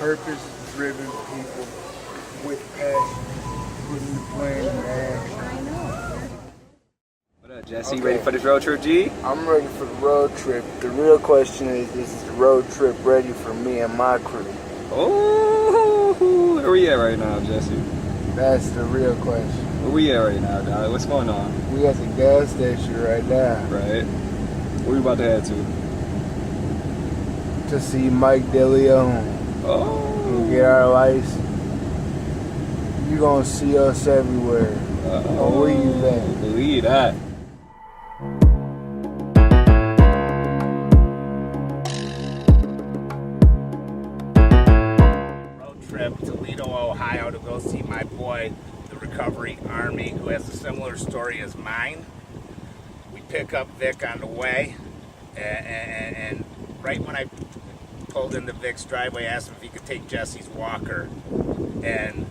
purpose-driven people with passion, putting the plan into action. I know. What up, Jesse? Ready for this road trip, G? I'm ready for the road trip. The real question is the road trip ready for me and my crew? Oh, where we at right now, Jesse? That's the real question. Where we at right now, dog? What's going on? We at the gas station right now. Right. Where we about to head to? To see Mike DeLeon. Oh. And get our license. You gonna see us everywhere. Believe that. Believe that. Road trip to Toledo, Ohio to go see my boy, the Recovery Army, who has a similar story as mine. We pick up Vic on the way, and right when I pulled into Vic's driveway, I asked him if he could take Jesse's walker and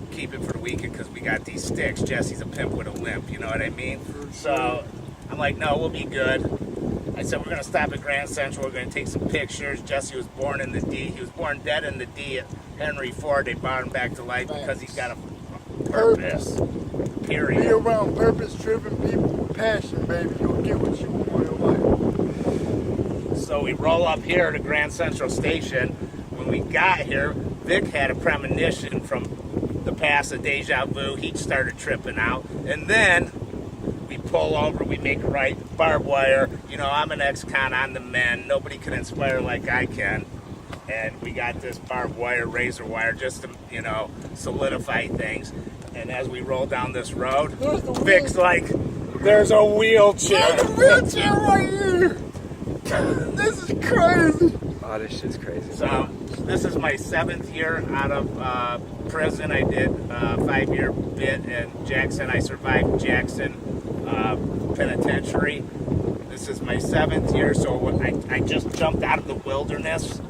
keep it for the weekend because we got these sticks. Jesse's a pimp with a limp, you know what I mean? So I'm like, no, we'll be good. I said, we're going to stop at Grand Central. We're going to take some pictures. Jesse was born in the D. He was born dead in the D at Henry Ford. They brought him back to life because he's got a purpose. Period. Be around purpose-driven people with passion, baby. You'll get what you want in life. So we roll up here to Grand Central Station. When we got here, Vic had a premonition from the past, a deja vu. He started tripping out. And then we pull over, we make a right, barbed wire. You know, I'm an ex-con on the MaN. Nobody can inspire like I can. And we got this barbed wire, razor wire, just to, you know, solidify things. And as we roll down this road, Vic's like, there's a wheelchair. There's a wheelchair right here. This is crazy. Oh, this shit's crazy. So this is my 7th year out of prison. I did a 5-year bit in Jackson. I survived Jackson Penitentiary. This is my 7th year, so I just jumped out of the wilderness,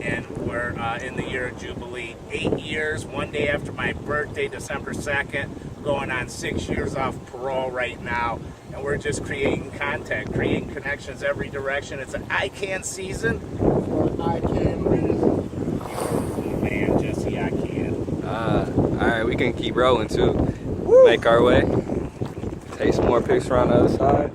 and we're in the year of Jubilee. 8 years, one day after my birthday, December 2nd, going on 6 years off parole right now. And we're just creating contact, creating connections every direction. It's an iCaN season. iCaN reason. Man, Jesse, iCaN. Alright, we can keep rolling too. Woo. Make our way. Take some more pics around the other side.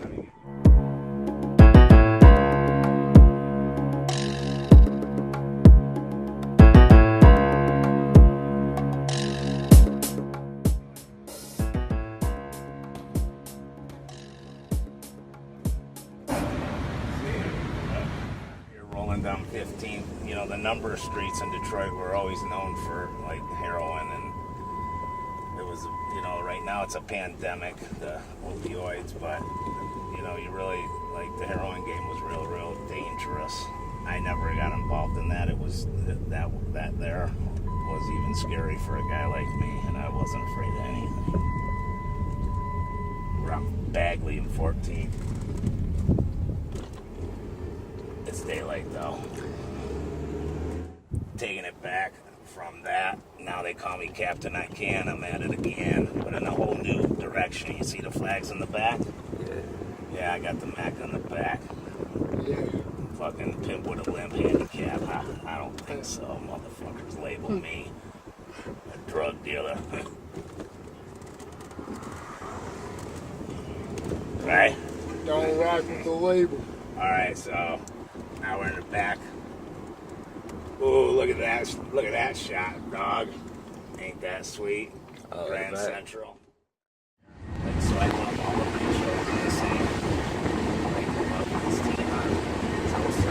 Down 15, you know, the number of streets in Detroit were always known for like heroin, and it was, you know, right now it's a pandemic, the opioids, but you know, you really, like, the heroin game was real dangerous. I never got involved in that. It was that there was even scary for a guy like me, and I wasn't afraid of anything. We're on Bagley and 14. It's daylight though. Taking it back from that, now they call me Captain iCaN. I'm at it again, but in a whole new direction. You see the flags in the back? Yeah, I got the Mac on the back. Yeah. Fucking pimp with a limp handicap. I don't think so. Motherfuckers label me a drug dealer. Right? Don't rock with the label. Alright, so now we're in the back. Ooh, look at that shot, dog. Ain't that sweet? Oh, Grand Central. Like, so I love all of my children the same. Like, I love this team. It's also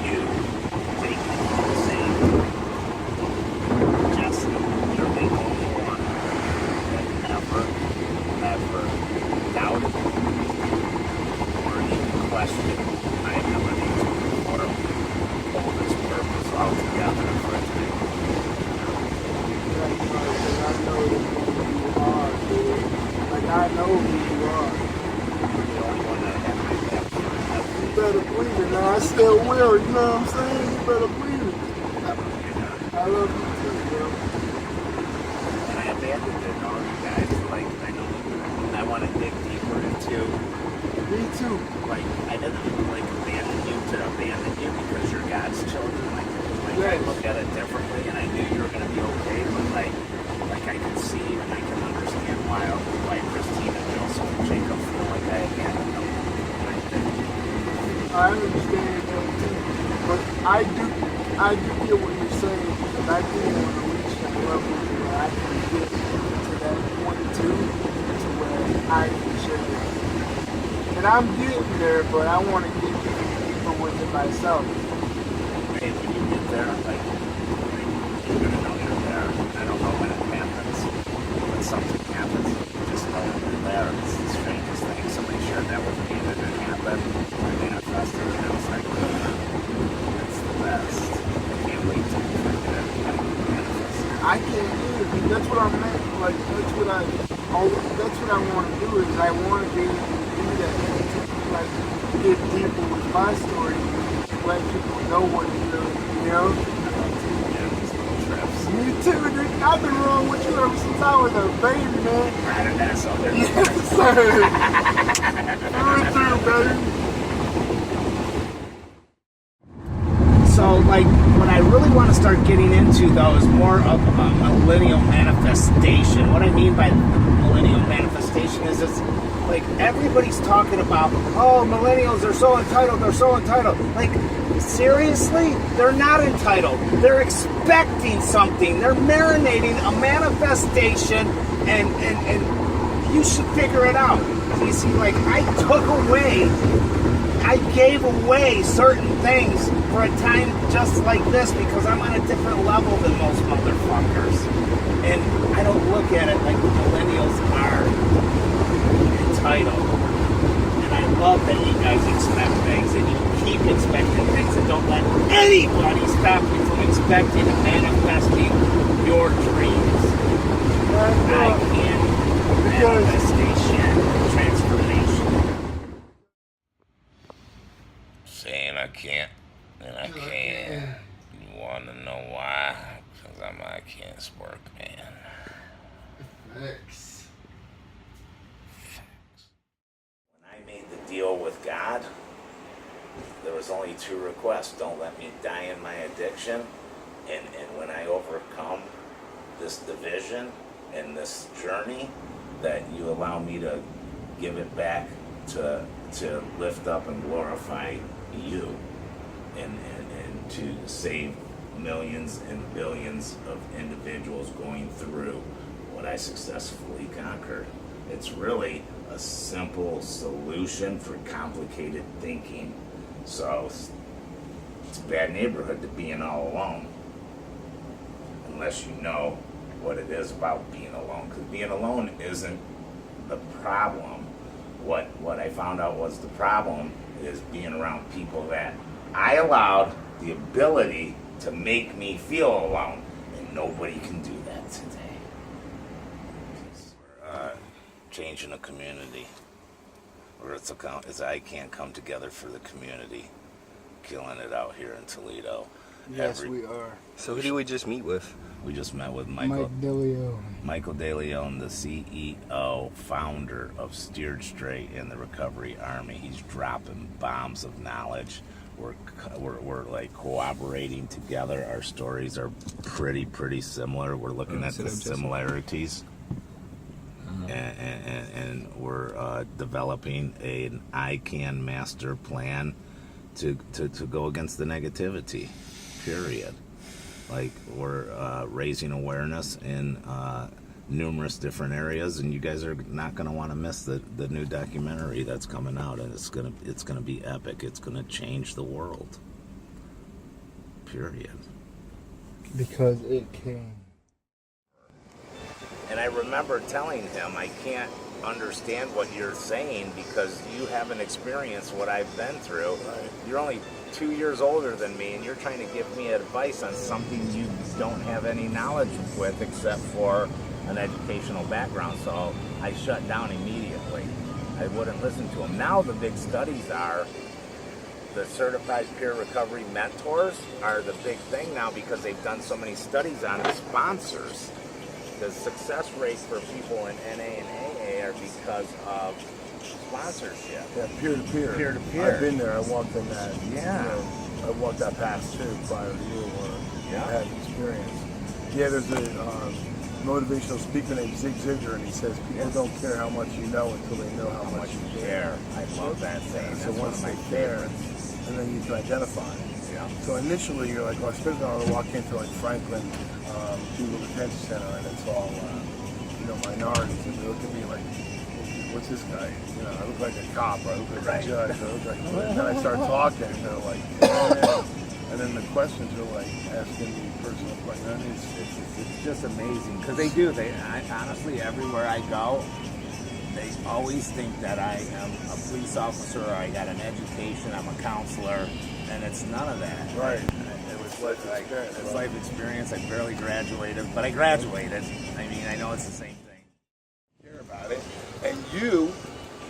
you taking it all the same. Jesse, you're making more than ever doubted or even questioned my ability to perform, hold this purpose all together for a thing. I know who you are, dude. Like, I know who you are. The only one that had my back forever. You better believe it. Now, I still will, you know what I'm saying? You better believe it. I love you too, bro. And I abandoned it, all you guys. Like, I know I want to dig deeper into. Me too. Like, I didn't like abandon you to abandon you because you're God's children. Like I Yes. look at it differently. I'm getting there, but I want to get deeper with it myself. Hey, when you get there, like, you're gonna know you're there. I don't know when it happens. When something happens, you just know that you're there. It's the strangest thing. Somebody shared that with me that it happened. I manifested it, and I was like, that's the best. I can't wait to freaking manifest. I can't do it. That's what I meant. Like, that's what I want to do. Is I want to be able to do that. Like, get deeper with my story, let people know what it's doing. You know. Me too, dude. I've been wrong with you ever since I was a baby, man. Right, and that's all there. Yes, sir. Through, baby. So, like, what I really want to start getting into, though, is more of a millennial manifestation. What I mean by millennial manifestation is it's like everybody's talking about, oh, millennials are so entitled, they're so entitled. Like, seriously? They're not entitled. They're expecting something. They're marinating a manifestation, and you should figure it out. You see, like, I gave away certain things for a time just like this because I'm on a different level than most motherfuckers. And I don't look at it like the millennials are entitled. And I love that you guys expect things and you keep expecting things and don't let anybody stop you from expecting and manifesting your dreams. iCaN manifestation transformation. Saying I can't, and I can. You want to know why? Because I'm iCan's work, man. Thanks. When I made the deal with God, there was only 2 requests. Don't let me die in my addiction. And when I overcome this division and this journey, that you allow me to give it back to lift up and glorify you and to save millions and billions of individuals going through what I successfully conquered. It's really a simple solution for complicated thinking. So it's a bad neighborhood to being all alone unless you know what it is about being alone, because being alone isn't the problem. What I found out was the problem is being around people that I allowed the ability to make me feel alone, and nobody can do that today. We're changing a community, where it's iCaN come together for the community, killing it out here in Toledo. Yes, we are. So who did we just meet with? We just met with Mike DeLeon. Michael DeLeon, the CEO, founder of Steered Straight in the Recovery Army. He's dropping bombs of knowledge. We're like cooperating together. Our stories are pretty similar. We're looking at the similarities, and we're developing an iCaN master plan to go against the negativity. Period. Like, we're raising awareness in numerous different areas, and you guys are not going to want to miss the new documentary that's coming out, and it's gonna be epic. It's gonna change the world. Period. Because it can. And I remember telling him, I can't understand what you're saying because you haven't experienced what I've been through. Right. You're only 2 years older than me, and you're trying to give me advice on something you don't have any knowledge with except for an educational background. So I shut down immediately. I wouldn't listen to him. Now the big studies are the certified peer recovery mentors are the big thing now because they've done so many studies on the sponsors. The success rate for people in NA and AA are because of sponsorship. Yeah, peer-to-peer. Peer-to-peer. I've been there. I walked in that. Yeah. You know, I walked that path too prior to you, where I had experience. Yeah, there's a motivational speaker named Zig Ziglar, and he says people don't care how much you know until they know how much you care. I love that saying. So That's once one they of my care, favorites. and then you can identify. Yeah. So initially, you're like, well, I spent an hour to walk into like Franklin Juvenile Detention Center, and it's all minorities, and they look at me like, what what's this guy? You know, I look like a cop, or I look like a judge, or I look like, and then I start talking, and they're like, yeah. And then the questions are like asking me personal questions. I mean, It's just amazing because they do. Honestly, everywhere I go, they always think that I am a police officer or I got an education, I'm a counselor, and it's none of that. Right. It was life experience. It's life experience. I barely graduated, but I graduated. I mean, I know it's the same thing. Care about it, and you,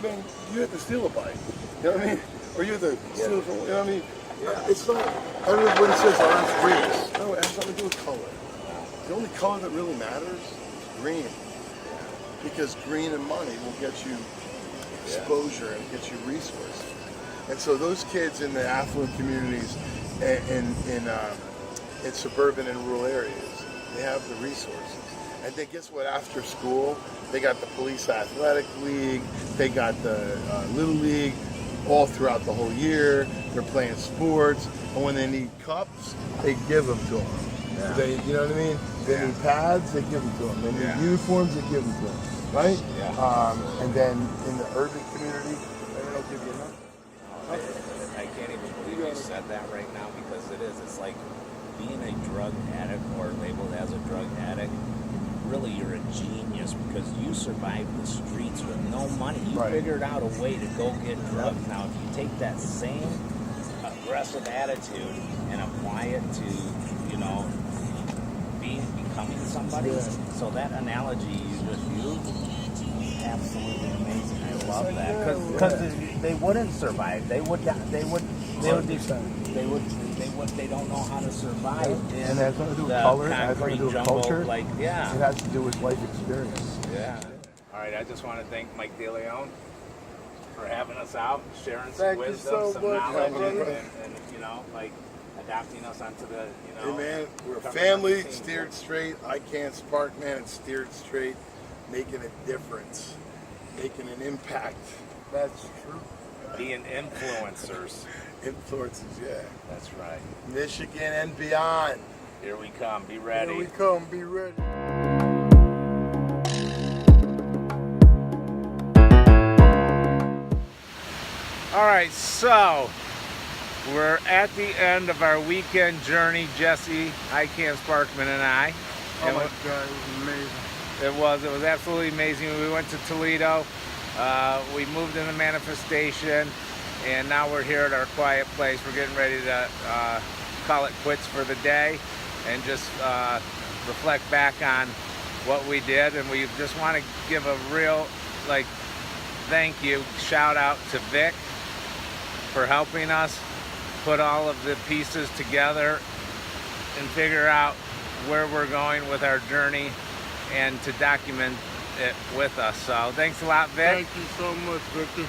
man, you have to steal a bike. You know what I mean? Or you have to steal from. You know what I mean? Yeah. It's not, everybody says orange green. No, it has nothing to do with color. The only color that really matters is green. Because green and money will get you exposure and get you resources. And so those kids in the affluent communities in suburban and rural areas, they have the resources. And then guess what? After school, they got the police athletic league, they got the little league, all throughout the whole year. They're playing sports, and when they need cups, they give them to them. Yeah. They, you know what I mean? They need pads, they give them to them. They need uniforms, they give them to them. Right? Yeah. And then in the urban community, they don't give you enough. I can't even believe you said that right now because it is. It's like being a drug addict or labeled as a drug addict. Really, you're a genius because you survived the streets with no money. You figured out a way to go get drugs. Now, if you take that same aggressive attitude and apply it to, you know, becoming somebody. So that analogy you just used, absolutely amazing. I love that because they wouldn't survive. They don't know how to survive. And it has nothing to do with color. It has nothing to do with culture. Like, It has to do with life experience. Yeah. All right. I just want to thank Mike DeLeon for having us out, sharing some Thank you wisdom, so some much, knowledge, brother. and you know, like adapting us onto the, you know. Hey man, we're a covering family, the team. steered straight. iCaN Spark, man, and steered straight, making a difference, making an impact. That's true. Being influencers. Influences, yeah. That's right. Michigan and beyond. Here we come. Be ready. Here we come. Be ready. All right, so we're at the end of our weekend journey, Jesse, iCaN Sparkman, and I. Oh my God, it was amazing. It was absolutely amazing. We went to Toledo. We moved in the manifestation, and now we're here at our quiet place. We're getting ready to call it quits for the day and just reflect back on what we did. And we just want to give a real, thank you, shout out to Vic for helping us put all of the pieces together and figure out where we're going with our journey and to document it with us. So thanks a lot, Vic. Thank you so much, Victor.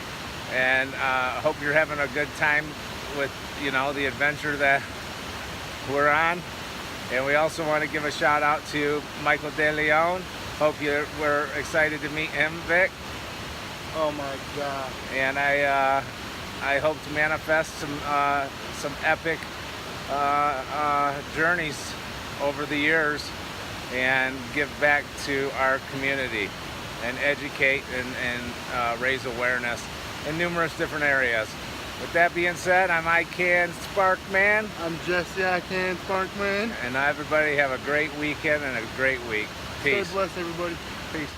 And I hope you're having a good time with, you know, the adventure that we're on. And we also want to give a shout out to Michael DeLeon. Hope we're excited to meet him, Vic. Oh my God. And I hope to manifest some epic journeys over the years and give back to our community and educate and raise awareness in numerous different areas. With that being said, I'm iCaN Sparkman. I'm Jesse, iCaN Sparkman. And everybody have a great weekend and a great week. Peace. Stay blessed, everybody. Peace.